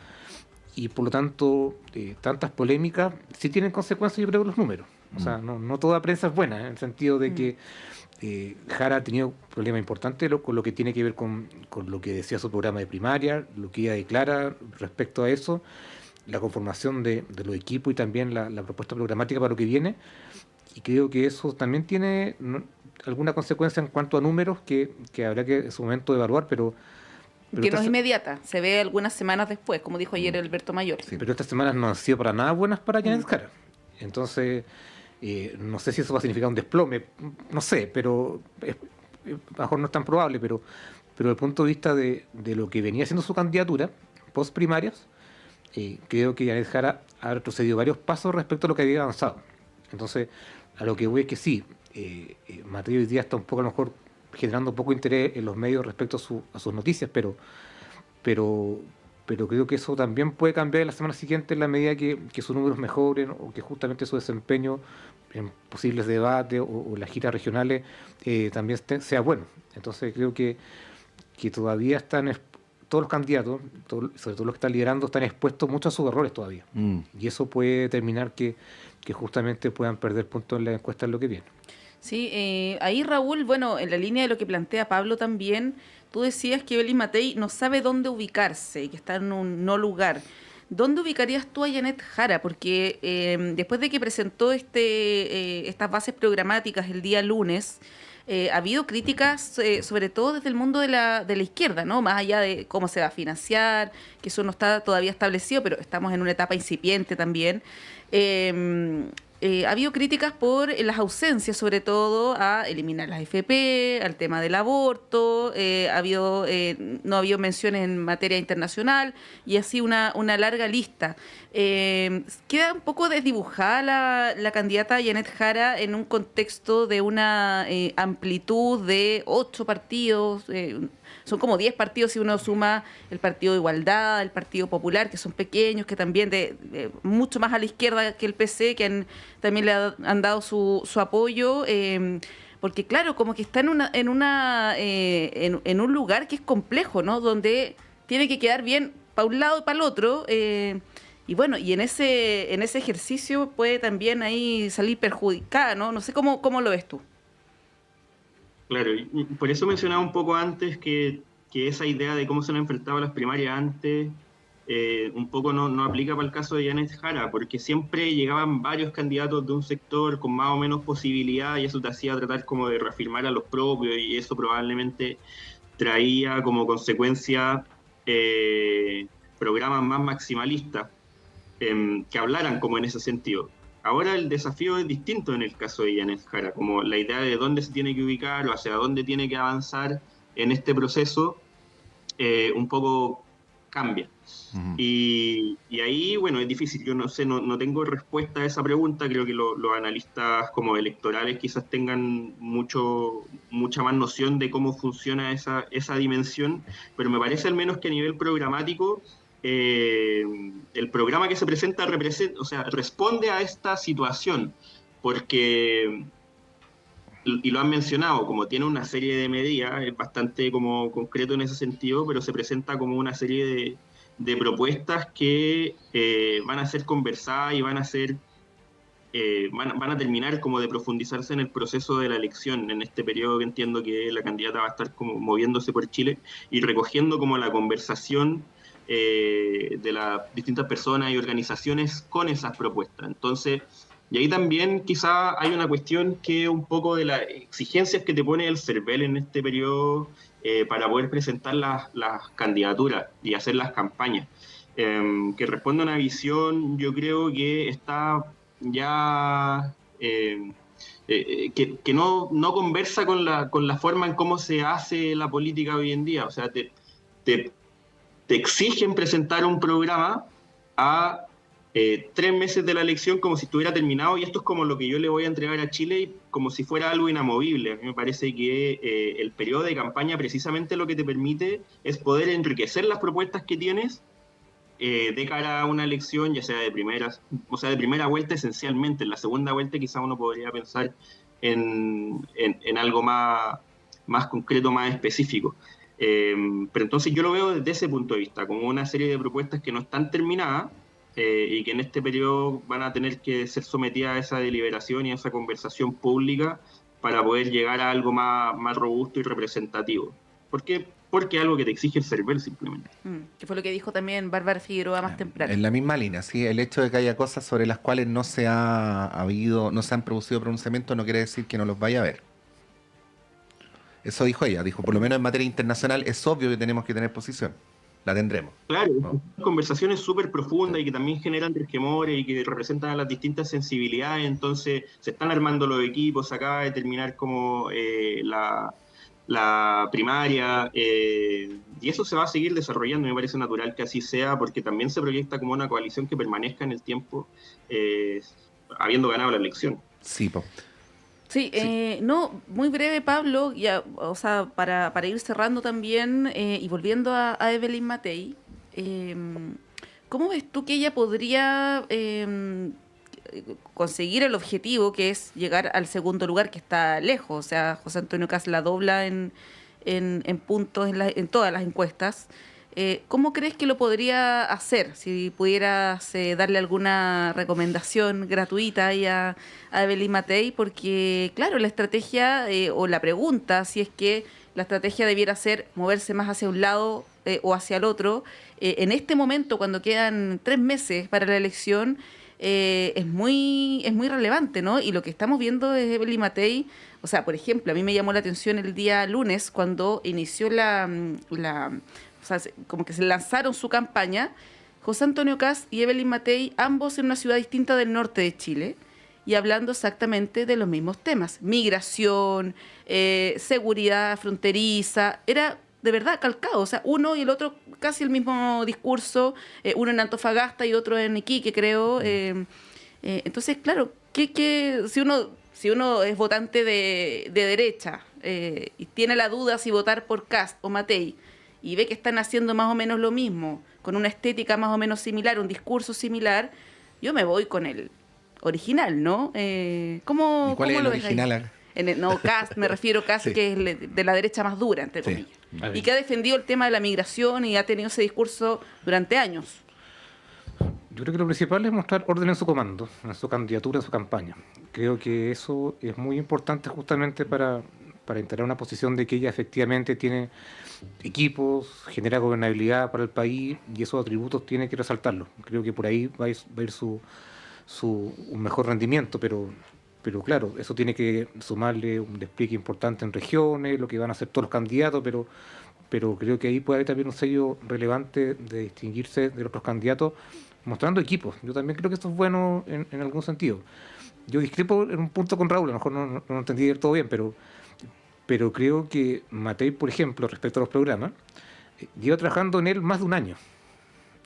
y por lo tanto tantas polémicas sí tienen consecuencias, yo creo, en los números. O sea, no toda prensa es buena, en el sentido de que Jara ha tenido problemas importantes con lo que tiene que ver con lo que decía su programa de primaria, lo que ella declara respecto a eso, la conformación de los equipos y también la propuesta programática para lo que viene. Y creo que eso también tiene alguna consecuencia en cuanto a números que habrá que en su momento evaluar, pero que no es inmediata, se ve algunas semanas después, como dijo ayer Alberto Mayor. Sí, pero estas semanas no han sido para nada buenas para Janet Jara. Entonces, no sé si eso va a significar un desplome, no sé, pero a lo mejor no es tan probable, pero desde el punto de vista de lo que venía siendo su candidatura post primarias, creo que Janet Jara ha retrocedido varios pasos respecto a lo que había avanzado. Entonces, a lo que voy es que sí, Matei hoy día está un poco a lo mejor generando poco interés en los medios respecto a sus noticias, pero creo que eso también puede cambiar en la semana siguiente en la medida que sus números mejoren o que justamente su desempeño en posibles debates o las giras regionales también sea bueno. Entonces creo que todavía todos los candidatos, sobre todo los que están liderando, están expuestos mucho a sus errores todavía. Y eso puede determinar que justamente puedan perder puntos en la encuesta en lo que viene. Sí, ahí Raúl, bueno, en la línea de lo que plantea Pablo también, tú decías que Evelyn Matei no sabe dónde ubicarse, que está en un no lugar. ¿Dónde ubicarías tú a Janet Jara? Porque después de que presentó estas bases programáticas el día lunes, ha habido críticas, sobre todo desde el mundo de la izquierda, ¿no? Más allá de cómo se va a financiar, que eso no está todavía establecido, pero estamos en una etapa incipiente también. Ha habido críticas por las ausencias, sobre todo a eliminar las AFP, al tema del aborto, no ha habido menciones en materia internacional y así una larga lista. Queda un poco desdibujada la candidata Janet Jara en un contexto de una amplitud de 8 partidos, son como 10 partidos si uno suma el Partido de Igualdad, el Partido Popular, que son pequeños, que también mucho más a la izquierda que el PC, que también le han dado su apoyo, porque claro, como que está en un lugar que es complejo, ¿no? Donde tiene que quedar bien para un lado y para el otro, y bueno, y en ese ejercicio puede también ahí salir perjudicada, ¿no? No sé cómo lo ves tú. Claro, y por eso mencionaba un poco antes que esa idea de cómo se han enfrentado las primarias antes un poco no aplica para el caso de Janet Jara, porque siempre llegaban varios candidatos de un sector con más o menos posibilidad y eso te hacía tratar como de reafirmar a los propios y eso probablemente traía como consecuencia programas más maximalistas que hablaran como en ese sentido. Ahora el desafío es distinto en el caso de Janet Jara, como la idea de dónde se tiene que ubicar o hacia dónde tiene que avanzar en este proceso un poco cambia. Uh-huh. Y ahí, bueno, es difícil, yo no sé, no tengo respuesta a esa pregunta, creo que los analistas como electorales quizás tengan mucha más noción de cómo funciona esa dimensión, pero me parece al menos que a nivel programático el programa que se presenta responde a esta situación, porque, y lo han mencionado, como tiene una serie de medidas, es bastante como concreto en ese sentido, pero se presenta como una serie de propuestas que van a ser conversadas y van a terminar como de profundizarse en el proceso de la elección, en este periodo que entiendo que la candidata va a estar como moviéndose por Chile y recogiendo como la conversación de las distintas personas y organizaciones con esas propuestas. Entonces, y ahí también quizá hay una cuestión que un poco de las exigencias que te pone el CERVEL en este periodo para poder presentar las candidaturas y hacer las campañas, que responde a una visión, yo creo que está ya que no conversa con la forma en cómo se hace la política hoy en día. O sea, te exigen presentar un programa a 3 meses de la elección como si estuviera terminado, y esto es como lo que yo le voy a entregar a Chile como si fuera algo inamovible. A mí me parece que el periodo de campaña precisamente lo que te permite es poder enriquecer las propuestas que tienes de cara a una elección, ya sea de primera vuelta esencialmente. En la segunda vuelta quizá uno podría pensar en algo más concreto, más específico. Pero entonces yo lo veo desde ese punto de vista, como una serie de propuestas que no están terminadas y que en este periodo van a tener que ser sometidas a esa deliberación y a esa conversación pública para poder llegar a algo más robusto y representativo. Porque es algo que te exige el CERVEL simplemente. Que fue lo que dijo también Bárbara Figueroa más temprano. En la misma línea, sí, el hecho de que haya cosas sobre las cuales no se han producido pronunciamientos no quiere decir que no los vaya a haber. Eso dijo ella, por lo menos en materia internacional es obvio que tenemos que tener posición, la tendremos. Claro, conversaciones súper profundas y que también generan resquemores y que representan a las distintas sensibilidades, entonces se están armando los equipos, se acaba de terminar como la primaria, y eso se va a seguir desarrollando, me parece natural que así sea, porque también se proyecta como una coalición que permanezca en el tiempo, habiendo ganado la elección. Sí, Sí, no, muy breve, Pablo, ya, o sea, para ir cerrando también y volviendo a Evelyn Matei, ¿cómo ves tú que ella podría conseguir el objetivo, que es llegar al segundo lugar, que está lejos? O sea, José Antonio Kast la dobla en puntos en todas las encuestas. ¿Cómo crees que lo podría hacer? Si pudieras darle alguna recomendación gratuita ahí a Evelyn Matei, porque claro, la estrategia o la pregunta, si es que la estrategia debiera ser moverse más hacia un lado o hacia el otro, en este momento, cuando quedan 3 meses para la elección, es muy relevante, ¿no? Y lo que estamos viendo es Evelyn Matei. O sea, por ejemplo, a mí me llamó la atención el día lunes cuando inició o sea, como que se lanzaron su campaña, José Antonio Kast y Evelyn Matei, ambos en una ciudad distinta del norte de Chile, y hablando exactamente de los mismos temas: migración, seguridad fronteriza. Era de verdad calcado, o sea, uno y el otro casi el mismo discurso, uno en Antofagasta y otro en Iquique, creo. Entonces, claro, si uno es votante de derecha y tiene la duda si votar por Kast o Matei, y ve que están haciendo más o menos lo mismo, con una estética más o menos similar, un discurso similar, yo me voy con el original, ¿no? ¿Cómo, ¿Y cuál es el lo ves original? ahí? No, Kast, me refiero a Kast, Sí. que es de la derecha más dura, entre comillas. Y que ha defendido el tema de la migración y ha tenido ese discurso durante años. Yo creo que lo principal es mostrar orden en su comando, en su candidatura, en su campaña. Creo que eso es muy importante justamente para instalar una posición de que ella efectivamente tiene equipos, genera gobernabilidad para el país, y esos atributos tiene que resaltarlos. Creo que por ahí va a ir un mejor rendimiento, pero claro, eso tiene que sumarle un despliegue importante en regiones, lo que van a hacer todos los candidatos, pero creo que ahí puede haber también un sello relevante de distinguirse de los otros candidatos mostrando equipos. Yo también creo que esto es bueno en algún sentido. Yo discrepo en un punto con Raúl, a lo mejor no entendí del todo bien, pero creo que Matei, por ejemplo, respecto a los programas, lleva trabajando en él más de un año.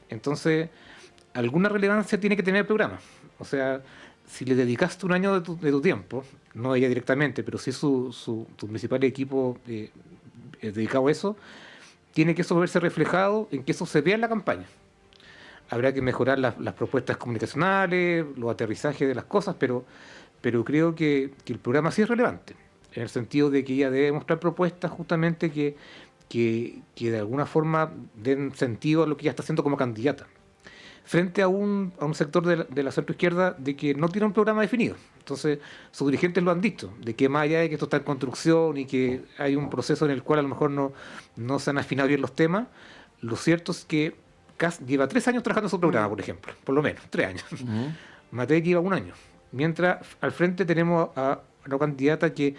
Entonces, alguna relevancia tiene que tener el programa. O sea, si le dedicaste un año de tu tiempo, no ella directamente, pero sí tu principal equipo dedicado a eso, tiene que eso verse reflejado en que eso se vea en la campaña. Habrá que mejorar las propuestas comunicacionales, los aterrizajes de las cosas, pero creo que el programa sí es relevante, en el sentido de que ella debe mostrar propuestas justamente que de alguna forma den sentido a lo que ella está haciendo como candidata, frente a un sector de la centroizquierda de que no tiene un programa definido. Entonces, sus dirigentes lo han dicho, de que más allá de que esto está en construcción y que hay un proceso en el cual a lo mejor no se han afinado bien los temas, lo cierto es que Kast lleva 3 años trabajando en su programa, por ejemplo, por lo menos, 3 años. Matei lleva 1 año. Mientras al frente tenemos a una candidata que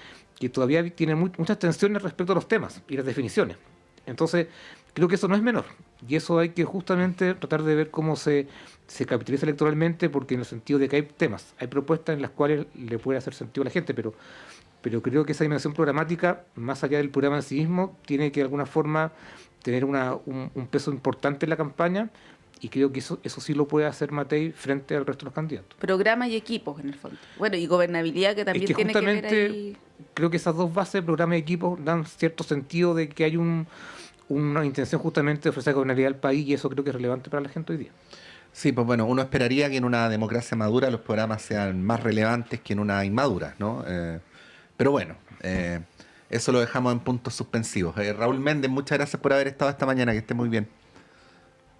todavía tiene muchas tensiones respecto a los temas y las definiciones. Entonces, creo que eso no es menor. Y eso hay que justamente tratar de ver cómo se capitaliza electoralmente, porque en el sentido de que hay temas, hay propuestas en las cuales le puede hacer sentido a la gente, pero creo que esa dimensión programática, más allá del programa en sí mismo, tiene que de alguna forma tener un peso importante en la campaña, y creo que eso sí lo puede hacer Matei frente al resto de los candidatos. Programa y equipos, en el fondo. Bueno, y gobernabilidad, que también tiene que ver ahí. Creo que esas dos bases, programa y equipos, dan cierto sentido de que hay una intención justamente de ofrecer gobernabilidad al país, y eso creo que es relevante para la gente hoy día. Sí, pues bueno, uno esperaría que en una democracia madura los programas sean más relevantes que en una inmadura, ¿no? Pero bueno, eso lo dejamos en puntos suspensivos. Raúl Méndez, muchas gracias por haber estado esta mañana, que esté muy bien.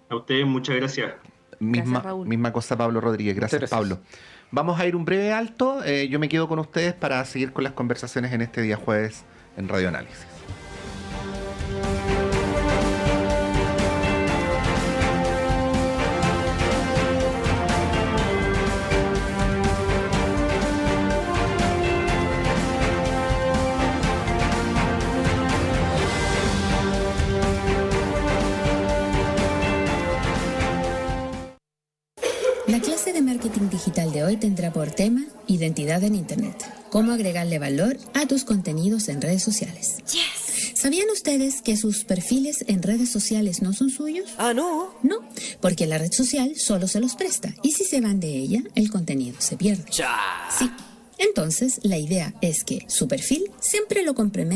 A ustedes, muchas gracias. Misma cosa, Pablo Rodríguez. Gracias, Pablo. Vamos a ir un breve alto. Yo me quedo con ustedes para seguir con las conversaciones en este día jueves en Radio Análisis. La clase de marketing digital de hoy tendrá por tema identidad en Internet. Cómo agregarle valor a tus contenidos en redes sociales. Yes. ¿Sabían ustedes que sus perfiles en redes sociales no son suyos? Ah, ¿no? No, porque la red social solo se los presta. Y si se van de ella, el contenido se pierde. ¡Cha! Sí. Entonces, la idea es que su perfil siempre lo complemente